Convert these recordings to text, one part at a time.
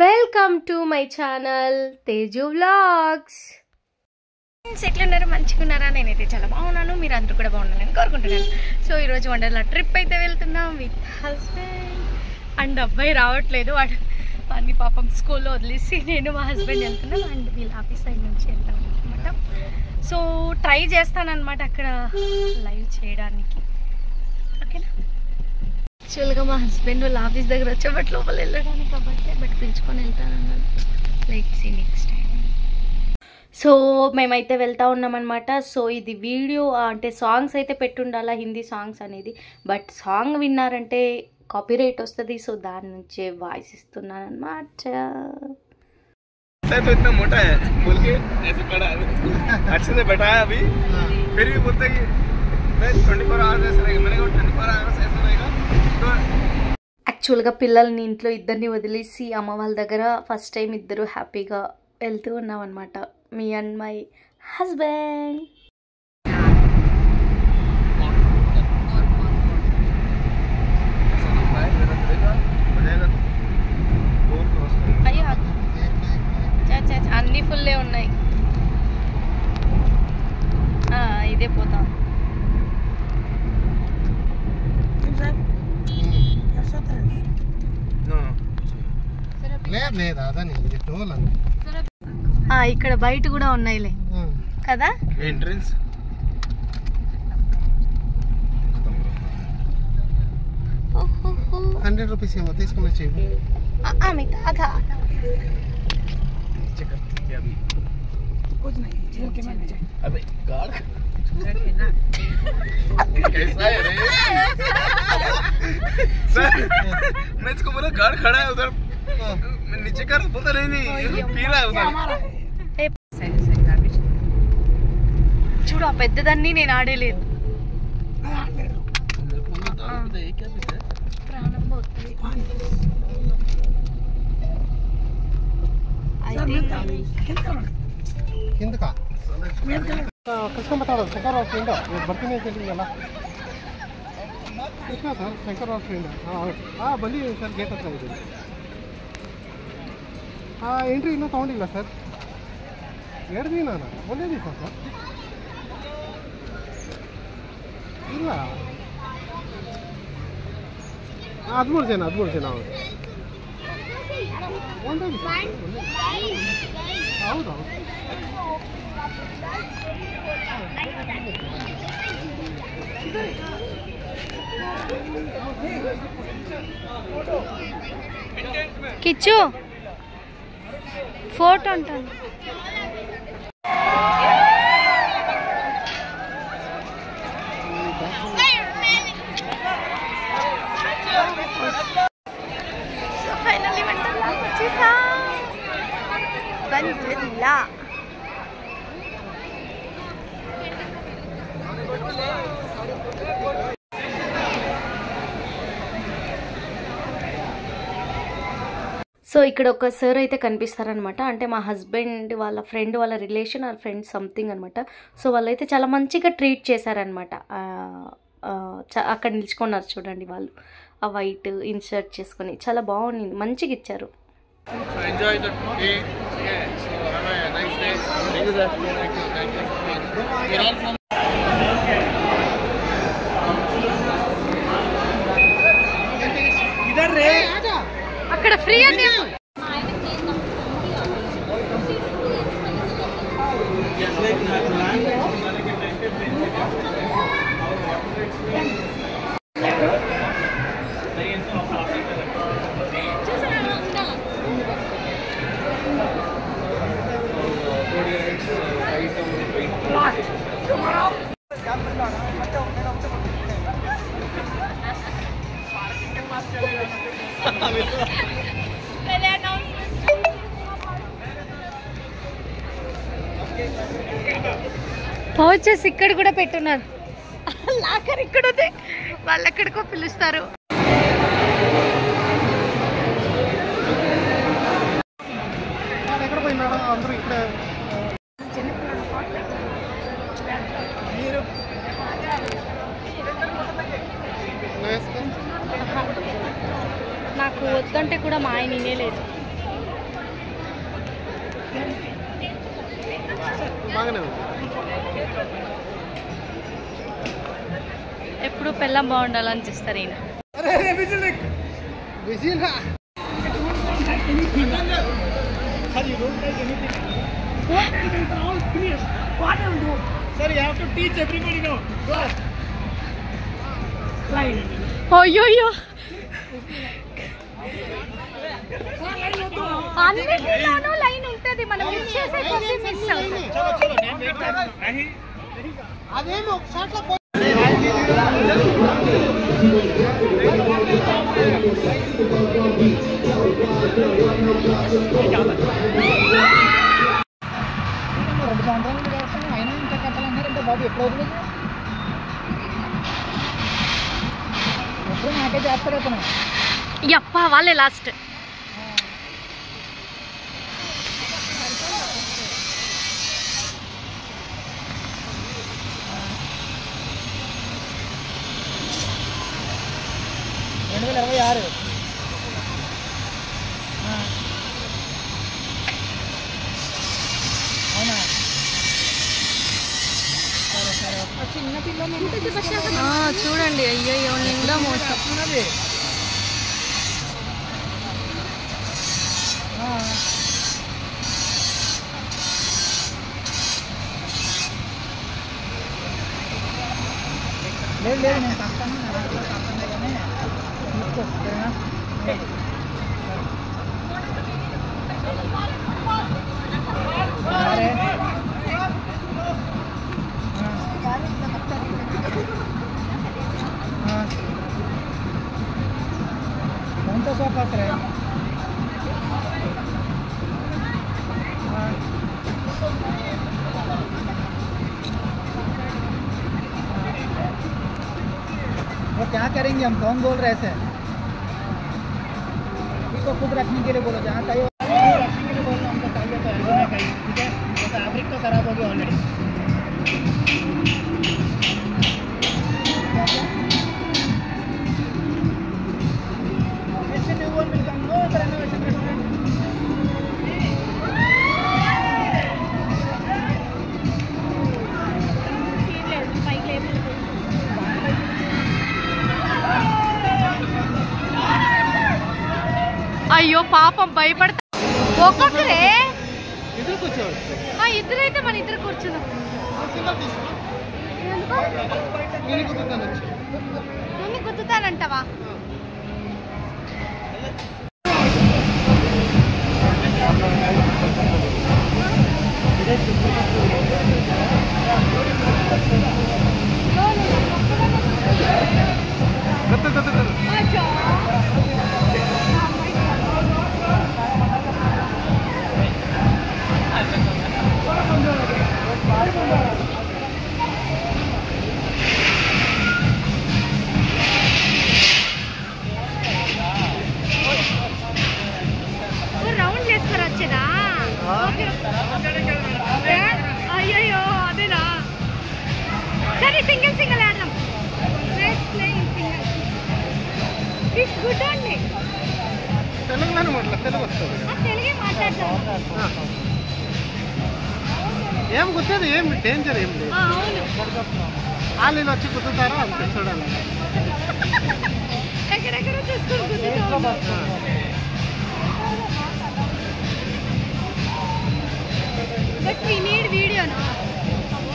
Welcome to my channel Teju vlogs. ఎట్లున్నారు? మంచిగున్నారా? నేనైతే చాలా బాగున్నాను, మీరు అందరూ కూడా బాగున్నారని కోరుకుంటున్నాను. సో ఈరోజు వండర్లా ట్రిప్ అయితే వెళ్తున్నాం విత్ హస్బెండ్ అండ్ అబ్బాయి రావట్లేదు, వాడిని పాపం స్కూల్లో వదిలేసి నేను మా హస్బెండ్ వెళ్తున్నాం అండ్ వీళ్ళ ఆఫీస్ సైడ్ నుంచి వెళ్తాం అనమాట. సో ట్రై చేస్తానన్నమాట అక్కడ లైవ్ చేయడానికి, ఓకేనా? యాక్చువల్గా మా హస్బెండ్ వాళ్ళ ఆఫీస్ దగ్గర వచ్చేబట్టి లోపల వెళ్ళడానికి కాబట్టి బట్ పిలుచుకొని వెళ్తానన్నాను. Like see next time. So మేమైతే వెళ్తూ ఉన్నామన్నమాట. సో ఇది వీడియో అంటే సాంగ్స్ అయితే పెట్టుండాలా, హిందీ సాంగ్స్ అనేది, బట్ సాంగ్ విన్నారంటే కాపీరైట్ వస్తుంది. సో దాని నుంచే వాయిస్ ఇస్తున్నాను అనమాట. యాక్చువల్గా పిల్లల్ని ఇంట్లో ఇద్దరిని వదిలేసి అమ్మ వాళ్ళ దగ్గర ఫస్ట్ టైం ఇద్దరు హ్యాపీగా వెళ్తూ ఉన్నాం అనమాట, మీ అండ్ మై హస్బెండ్. అయ్యో అన్నీ ఫుల్లే ఉన్నాయి, ఇదే పోతాం. ఇక్కడ బయట కూడా ఉన్నాయిలే కదా ఎంట్రన్స్. ₹100 ఏమో తీసుకుని వచ్చేవి. गार्ड खड़ा है उधर, नीचे कर बोलता नहीं पी रहा है उधर. చూడు ఆ పెద్దదాన్ని నేను ఆడేలేదు, ప్రాణం పోతుంది. कृष्ण बता दो, शंकर और फ्रेंड बढ़ती नहीं चलेगी वाला कृष्ण सर, शंकर और फ्रेंड. हाँ बंदी सर गेट हತ್ರ ಇದೆ. ಎಂಟ್ರಿ ಇನ್ನೂ ತಗೊಂಡಿಲ್ಲ ಸರ್, 2 ದಿನ ಒಂದೇ ದಿವಸ ಸರ್. ಇಲ್ಲ 13 ಜನ ಅವರು ಒಂದೇ ದಿವಸ. ಹೌದಾ? కిచ్చు ఫోటో అంటాను. ఫైనల్లీ వంటలా వచ్చేసా. వంటలా సో ఇక్కడ ఒక సార్ అయితే కనిపిస్తారనమాట, అంటే మా హస్బెండ్ వాళ్ళ ఫ్రెండ్ వాళ్ళ రిలేషన్ ఆర్ ఫ్రెండ్ సంథింగ్ అనమాట. సో వాళ్ళైతే చాలా మంచిగా ట్రీట్ చేశారనమాట. అక్కడ నిల్చుకున్నారు చూడండి వాళ్ళు, ఆ వైట్ ఇన్సర్ట్ చేసుకొని చాలా బాగుంది, మంచిగా ఇచ్చారు. అక్కడ ఫ్రీ అని పౌచెస్ ఇక్కడ కూడా పెట్టున్నారు. లాకర్ ఇక్కడ ఉంది, వాళ్ళు ఎక్కడికో పిలుస్తారు. నాకు వద్దంటే కూడా మా ఆయన వినేలేదు. ఎప్పుడు పెళ్ళం బాగుండాలని చూస్తారు ఈయన. అయ్యో అన్నిటిలోనూ లైన్ ఉంటుంది, మనం మిస్ చేసే కొద్ది మిస్ అవుతుంది. బాబు ఎప్పుడు నాకైతే చేస్తాడు యప్ప వాళ్ళే లాస్ట్. అవునా? చూడండి, అయ్యో నిండా మోసం. లేదు లేదు, నేను కష్టాను కానీ తీసుకో. कौन सा सोफा है? वो क्या करेंगे हम? कौन बोल रहे थे? इसको खुद रखने के लिए बोलो, जहाँ चाहिए रखने के लिए बोलो। हमको चाहिए तो एल्बम कहीं, ठीक है? तो फैब्रिक तो खराब हो गया ऑलरेडी। ऐसे न्यू वन मिलता है, वो रेनोवेशन रेस्टोरेंट। అయ్యో పాపం భయపడతా. ఒక్కొక్కరే इधर कुछ ఇద్దరైతే మన ఇద్దరు కూర్చున్నాం. మమ్మీ గుర్తుతానంటవా? రౌండ్ చేసుకొని వచ్చేదా? అయ్యో అదేనా? సరే సింగిల్ సింగిల్ ఆడదాం. ఇట్స్ గుడ్ అండి. తెలుగే మాట్లాడతాం. ఏం గుర్తుంది, ఏం డేంజర్ ఏం లేదు. అవును, వాళ్ళు వచ్చి కుదురుతారో అంతే చూడాలి. ఎక్కడెక్కడ చూసుకొని బట్ వీ నీడ్ వీడియోనా?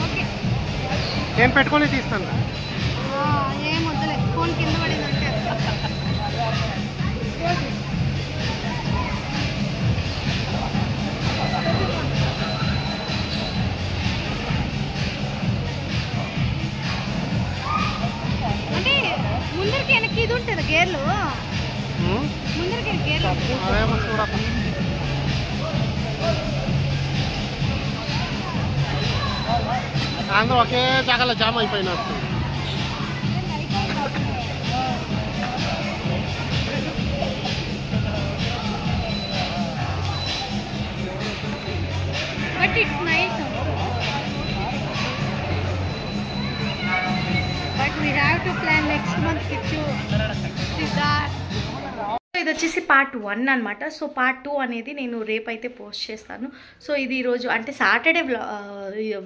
ఓకే, నేను పెట్టుకొని తీస్తాను. ఏం వద్దులే, ఫోన్ కింద పడిందంటే. అంటే ముందరికి వెనక్కి ఇది ఉంటుంది గేర్లు, ముందరికి గేర్లు. అందరూ ఒకే జాగాలో జామ్ అయిపోయినారు. But it's nice. But we have to plan next month to Siddharth. ఇది వచ్చేసి పార్ట్ 1 అనమాట. సో పార్ట్ 2 అనేది నేను రేపైతే పోస్ట్ చేస్తాను. సో ఇది ఈరోజు అంటే సాటర్డే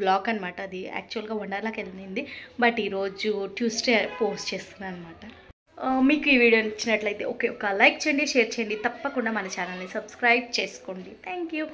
వ్లాగ్ అనమాట. అది యాక్చువల్గా వండర్లాకి వెళ్ళింది, బట్ ఈరోజు ట్యూస్డే పోస్ట్ చేస్తున్నాను అనమాట. మీకు ఈ వీడియో నచ్చినట్లయితే ఒక లైక్ చేయండి, షేర్ చేయండి, తప్పకుండా మన ఛానల్ని సబ్స్క్రైబ్ చేసుకోండి. Thank you.